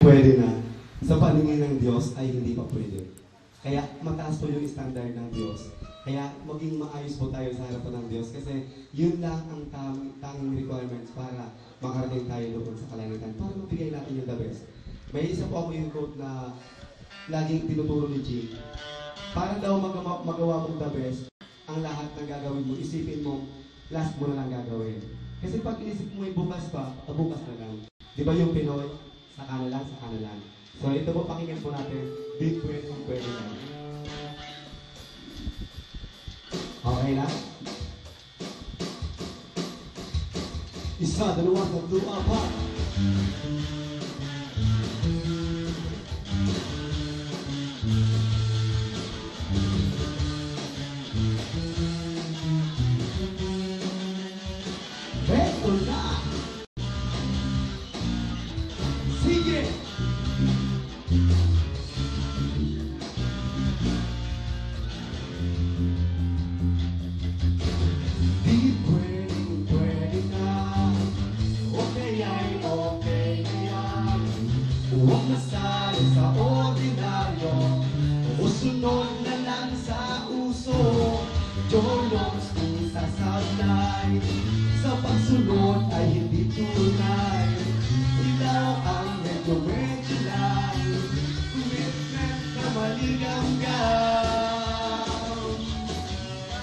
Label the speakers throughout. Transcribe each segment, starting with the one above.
Speaker 1: pwede na. Sa paningin ng Diyos ay hindi pa pwede. Kaya mataas po yung standard ng Diyos. Kaya maging maayos po tayo sa harapan ng Diyos kasi yun lang ang tanging requirements para makarating tayo doon sa kalangitan. Para mabigay natin yung the best. May isa po ako yung quote na laging tinuturo ni Jim. Para daw magawa mong the best, ang lahat ng gagawin mo, isipin mo, last mo na lang gagawin. Kasi pag inisip mo yung bukas pa, bukas na lang. Di ba yung Pinoy? Saka na lang, saka na lang. So ito po, pakinggan po natin. Di pwede na. Okay na? Isa, dalawa, tatlo, apat. Eto na! Sige! Huwag nasali sa ordinaryo o sunod na lang sa uso. Jologs kung sasablay sa pagsunod ay hindi tunay. Ilaw ang medyo lang, commitment na maligamgam.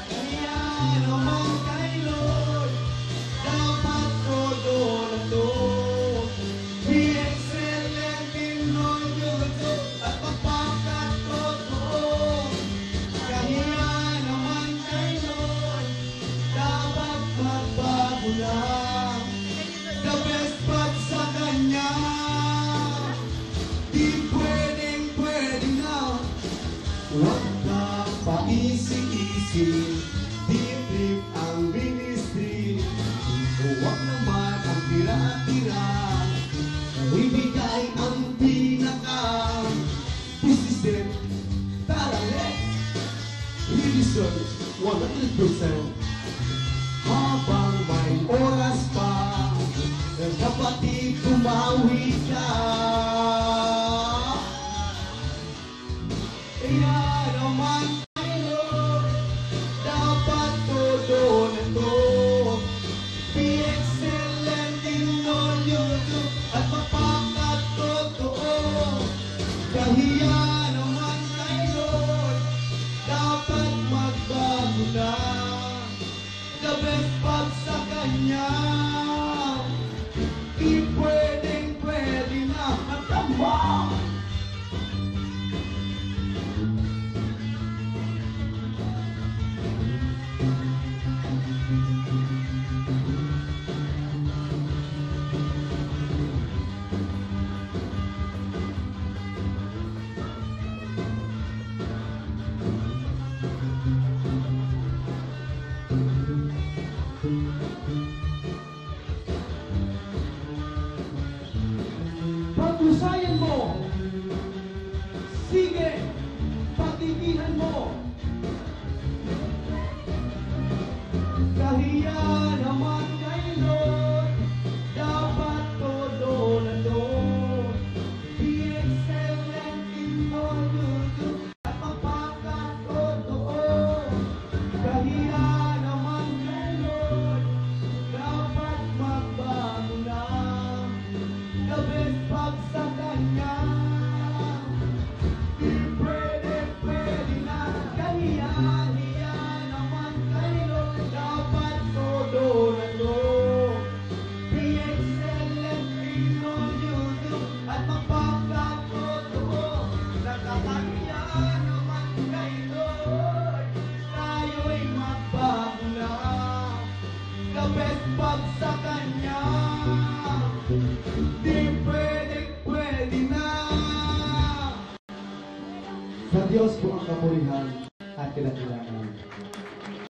Speaker 1: Kaya naman kay Lord, dapat todo na to. The best part sa kanya, di pwede na. Huwag na paisi-isi, deep ang ministry. Huwag naman ang tira-tira, ibigay ang pinaka. This is it, tara let's research 100%. Habang may oras pa, kapatid, tumawi ka. Kaya naman tayo, dapat todo na to. Be excellent in all you do, at mapakat totoo. Kahiya naman tayo, dapat magbago na. The best part sa kanya, di pwede na. Matama! Pag-usayan mo, sige, patigihan mo. Kahiya naman kay Lord, dapat todo na to. Be excellent in all you do, at mapakat totoo. Kahiya naman kay Lord, dapat magbago na. The best pag sa kanya, di pwede na. Kahiya naman kay Lord, dapat todo na to. Be excellent in all you do, at mapakat totoo. Nakakahiya naman kay Lord, tayo'y magbago na. The best pag sa kanya, di pwede na. Sa Diyos po ang kapurihan at kinakilangan.